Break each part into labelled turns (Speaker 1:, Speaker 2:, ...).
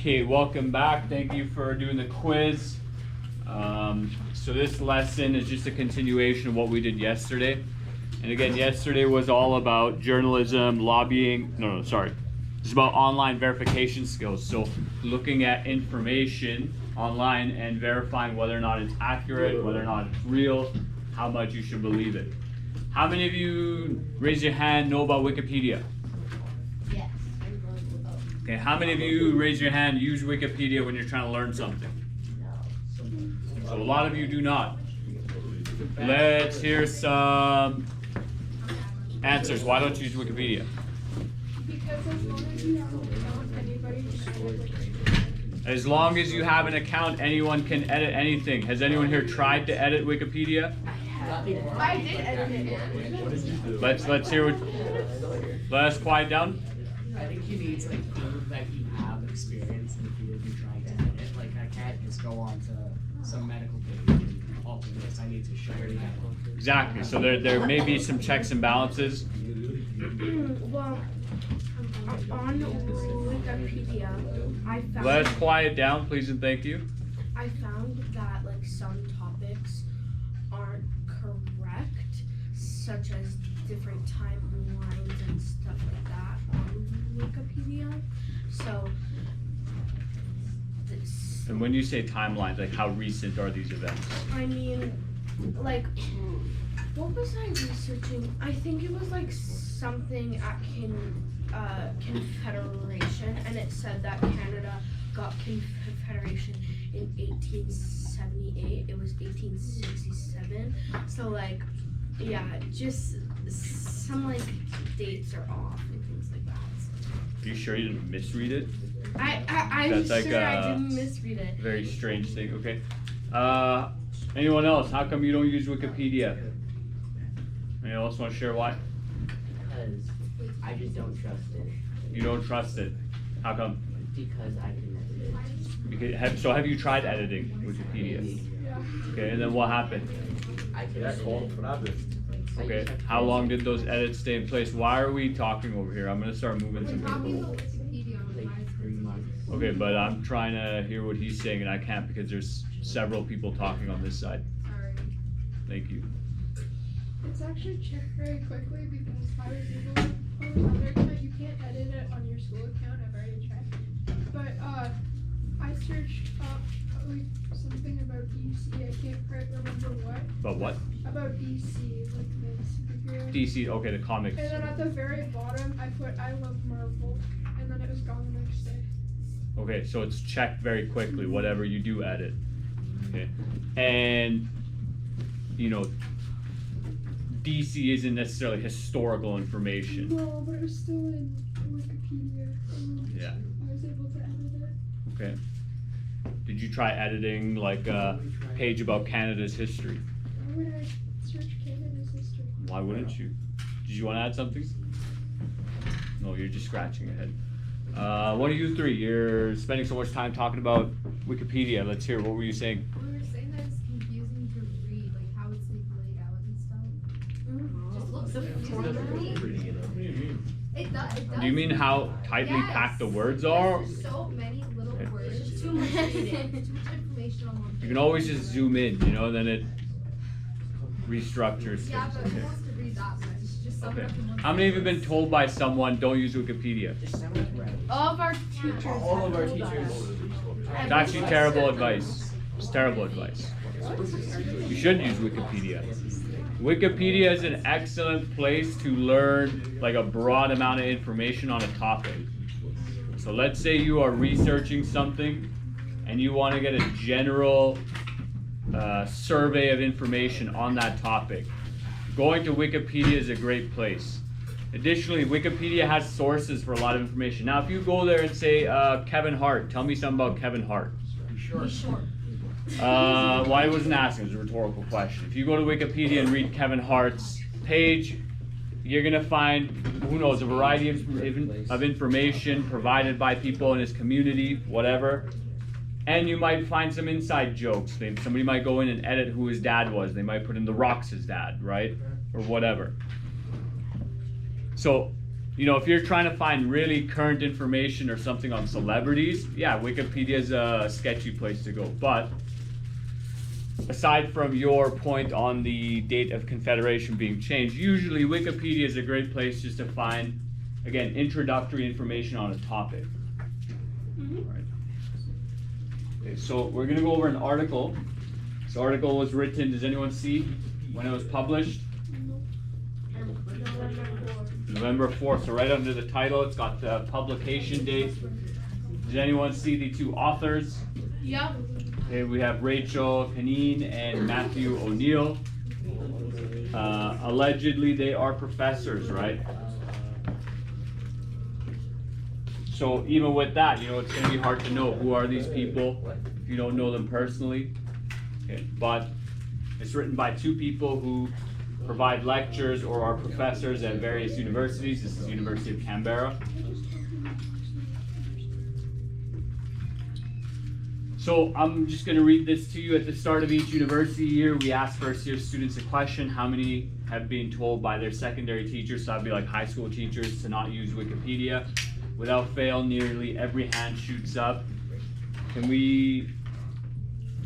Speaker 1: Okay, welcome back. Thank you for doing the quiz. So this lesson is just a continuation of what we did yesterday. And again, yesterday was all about journalism, lobbying. No, sorry. It's about online verification skills. So looking at information online and verifying whether or not it's accurate, whether or not it's real, how much you should believe it. How many of you, raise your hand, know about Wikipedia?
Speaker 2: Yes.
Speaker 1: Okay, how many of you, raise your hand, use Wikipedia when you're trying to learn something? So a lot of you do not. Let's hear some answers. Why don't you use Wikipedia?
Speaker 3: Because as long as you have an account, anybody can edit Wikipedia.
Speaker 1: As long as you have an account, anyone can edit anything. Has anyone here tried to edit Wikipedia?
Speaker 3: I did edit it.
Speaker 1: Let's hear what. Let us quiet down.
Speaker 4: I think you need to prove that you have experience in the field you're trying to edit. Like I can't just go on to some medical page and alter this. I need to show you that.
Speaker 1: Exactly. So there may be some checks and balances.
Speaker 3: Well, on Wikipedia, I found.
Speaker 1: Let us quiet down, please and thank you.
Speaker 3: I found that like some topics aren't correct, such as different timelines and stuff like that on Wikipedia. So.
Speaker 1: And when you say timelines, like how recent are these events?
Speaker 3: I mean, like, what was I researching? I think it was like something at Confederation, and it said that Canada got Confederation in 1878. It was 1867. So like, yeah, just some like dates are off and things like that.
Speaker 1: Are you sure you didn't misread it?
Speaker 3: I'm
Speaker 1: That's like
Speaker 3: sure I didn't misread it.
Speaker 1: Very strange thing. Okay. Anyone else? How come you don't use Wikipedia? Anyone else want to share why?
Speaker 5: Because I just don't trust it.
Speaker 1: You don't trust it. How come?
Speaker 5: Because I can edit it.
Speaker 1: So have you tried editing Wikipedia?
Speaker 3: Yeah.
Speaker 1: Okay, and then what happened?
Speaker 5: I can
Speaker 1: Okay, how long did those edits stay in place? Why are we talking over here? I'm gonna start moving some people.
Speaker 5: like 3 months.
Speaker 1: Okay, but I'm trying to hear what he's saying and I can't because there's several people talking on this side.
Speaker 3: Sorry.
Speaker 1: Thank you.
Speaker 3: It's actually checked very quickly because I was able to, on another account, you can't edit it on your school account, I've already checked. But, I searched up, like, something about DC, I can't quite remember what.
Speaker 1: But what?
Speaker 3: About DC, like the superhero.
Speaker 1: DC, okay, the comics.
Speaker 3: And then at the very bottom, I put, I love Marvel, and then it was gone the next day.
Speaker 1: Okay, so it's checked very quickly, whatever you do edit. Okay, and, you know, DC isn't necessarily historical information.
Speaker 3: No, but it was still in Wikipedia, and
Speaker 1: Yeah.
Speaker 3: I was able to edit it.
Speaker 1: Okay. Did you try editing like a page about Canada's history?
Speaker 3: Why would I search Canada's history?
Speaker 1: Why wouldn't you? Did you want to add something? No, you're just scratching your head. One of you three, you're spending so much time talking about Wikipedia. Let's hear, what were you saying?
Speaker 2: We were saying that it's confusing to read, like how it's like laid out and stuff. Just looks confusing to read. It does.
Speaker 1: Do you mean how tightly packed the words are?
Speaker 2: There's so many little
Speaker 1: Okay.
Speaker 2: words. There's too much reading. Too much information on one page.
Speaker 1: You can always just zoom in, you know, then it restructures
Speaker 2: Yeah,
Speaker 1: things.
Speaker 2: but who
Speaker 1: Okay.
Speaker 2: wants to read that much? Just sum it
Speaker 1: Okay.
Speaker 2: up in one
Speaker 1: How many of you have been
Speaker 2: sentence.
Speaker 1: told by someone, don't use Wikipedia?
Speaker 5: Just sound like red.
Speaker 3: All of our teachers.
Speaker 4: All of our
Speaker 3: have told
Speaker 4: teachers.
Speaker 3: us.
Speaker 1: It's actually terrible advice. It's terrible advice. You should use Wikipedia. Wikipedia is an excellent place to learn like a broad amount of information on a topic. So let's say you are researching something and you want to get a general survey of information on that topic. Going to Wikipedia is a great place. Additionally, Wikipedia has sources for a lot of information. Now, if you go there and say, Kevin Hart, tell me something about Kevin Hart.
Speaker 2: He's short.
Speaker 1: Well, I wasn't asking, it was a rhetorical question. If you go to Wikipedia and read Kevin Hart's page, you're gonna find, who knows, a variety of information provided by people in his community, whatever. And you might find some inside jokes. Somebody might go in and edit who his dad was. They might put in The Rock's his dad, right? Or whatever. So if you're trying to find really current information or something on celebrities, yeah, Wikipedia is a sketchy place to go. But aside from your point on the date of Confederation being changed, usually Wikipedia is a great place just to find, again, introductory information on a topic. Right. Okay, so we're going to go over an article. This article was written, does anyone see when it was published? November 4th. So right under the title, it's got the publication date. Did anyone see the two authors?
Speaker 3: Yep.
Speaker 1: Okay, we have Rachel Canine and Matthew O'Neill. Allegedly, they are professors, right? So even with that, it's going to be hard to know who are these people if you don't know them personally. Okay, but it's written by two people who provide lectures or are professors at various universities. This is University of Canberra. So I'm just going to read this to you. At the start of each university year, we ask first year students a question: how many have been told by their secondary teachers, so that'd be like high school teachers, to not use Wikipedia? Without fail, nearly every hand shoots up.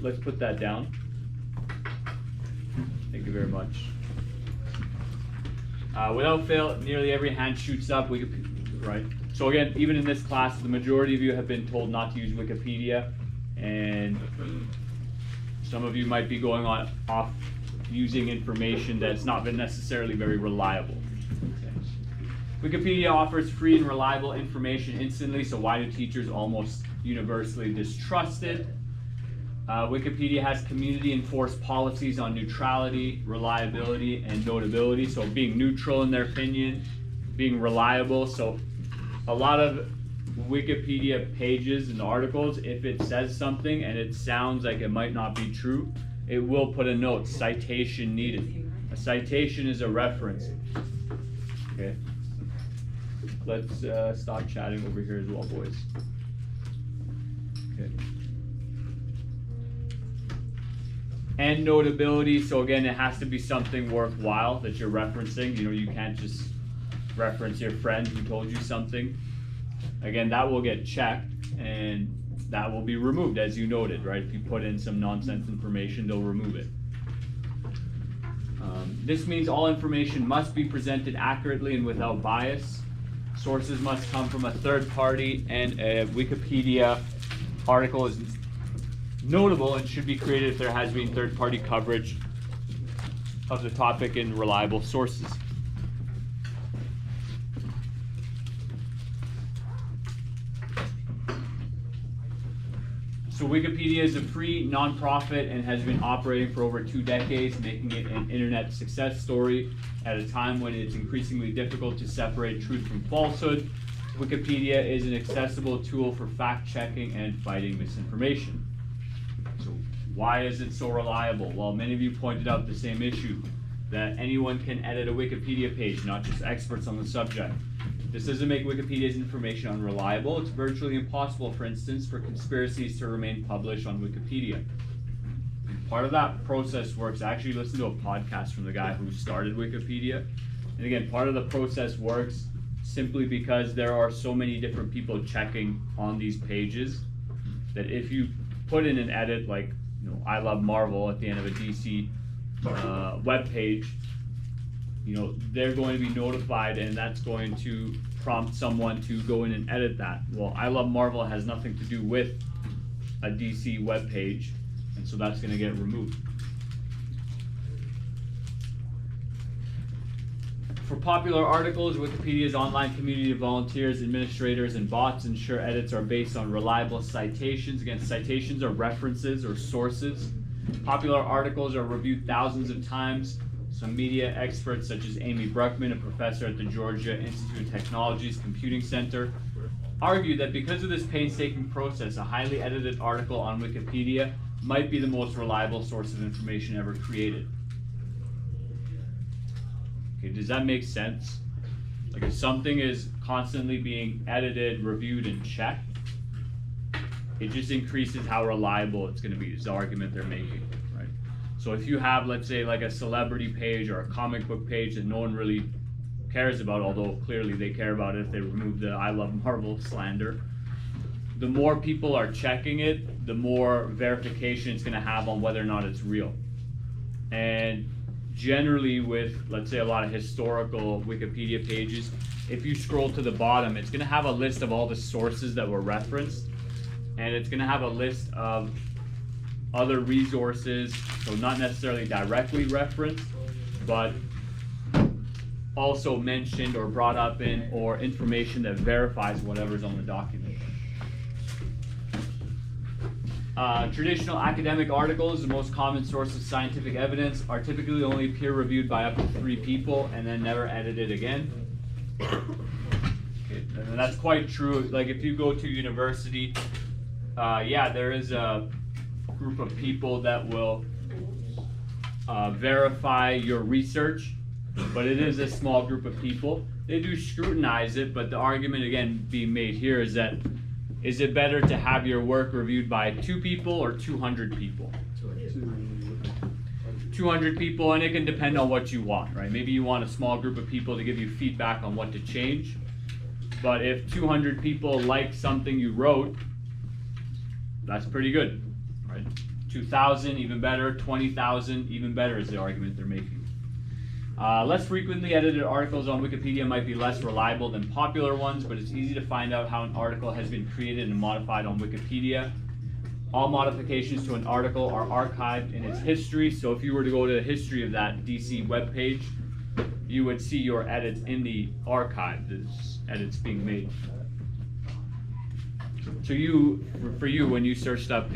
Speaker 1: Let's put that down. Thank you very much. Without fail, nearly every hand shoots up. Right? So again, even in this class, the majority of you have been told not to use Wikipedia, and some of you might be going off using information that's not been necessarily very reliable. Wikipedia offers free and reliable information instantly, so why do teachers almost universally distrust it? Wikipedia has community-enforced policies on neutrality, reliability, and notability. So being neutral in their opinion, being reliable. So a lot of Wikipedia pages and articles, if it says something and it sounds like it might not be true, it will put a note, citation needed. A citation is a reference. Okay. Let's stop chatting over here as well, boys. Okay. And notability, so again, it has to be something worthwhile that you're referencing. You can't just reference your friend who told you something. Again, that will get checked and that will be removed, as you noted, right? If you put in some nonsense information, they'll remove it. This means all information must be presented accurately and without bias. Sources must come from a third party, and a Wikipedia article is notable and should be created if there has been third-party coverage of the topic in reliable sources. So Wikipedia is a free nonprofit and has been operating for over 2 decades, making it an internet success story at a time when it's increasingly difficult to separate truth from falsehood. Wikipedia is an accessible tool for fact-checking and fighting misinformation. So why is it so reliable? Well, many of you pointed out the same issue, that anyone can edit a Wikipedia page, not just experts on the subject. This doesn't make Wikipedia's information unreliable. It's virtually impossible, for instance, for conspiracies to remain published on Wikipedia. Part of that process works. I actually listened to a podcast from the guy who started Wikipedia. And again, part of the process works simply because there are so many different people checking on these pages that if you put in an edit like, I love Marvel at the end of a DC web page, they're going to be notified, and that's going to prompt someone to go in and edit that. Well, I Love Marvel has nothing to do with a DC web page, and so that's going to get removed. For popular articles, Wikipedia's online community of volunteers, administrators, and bots ensure edits are based on reliable citations. Again, citations are references or sources. Popular articles are reviewed thousands of times. Some media experts, such as Amy Bruckman, a professor at the Georgia Institute of Technology's Computing Center, argue that because of this painstaking process, a highly edited article on Wikipedia might be the most reliable source of information ever created. Okay, does that make sense? Like, if something is constantly being edited, reviewed, and checked, it just increases how reliable it's going to be, is the argument they're making, right? So if you have, let's say, like a celebrity page or a comic book page that no one really cares about, although clearly they care about it if they remove the I love Marvel slander. The more people are checking it, the more verification it's going to have on whether or not it's real. And generally with, let's say, a lot of historical Wikipedia pages, if you scroll to the bottom, it's going to have a list of all the sources that were referenced, and it's going to have a list of other resources, so not necessarily directly referenced, but also mentioned or brought up in, or information that verifies whatever's on the document. Traditional academic articles, the most common source of scientific evidence, are typically only peer-reviewed by up to 3 people and then never edited again. Okay, and that's quite true. Like if you go to university, yeah, there is a group of people that will verify your research, but it is a small group of people. They do scrutinize it, but the argument again being made here is that, is it better to have your work reviewed by 2 people or 200 people? 200 people, and it can depend on what you want, right? Maybe you want a small group of people to give you feedback on what to change, but if 200 people like something you wrote, that's pretty good, right? 2,000, even better. 20,000, even better is the argument they're making. Less frequently edited articles on Wikipedia might be less reliable than popular ones, but it's easy to find out how an article has been created and modified on Wikipedia. All modifications to an article are archived in its history, so if you were to go to the history of that DC webpage, you would see your edits in the archive, there's edits being made. So for you, when you searched up the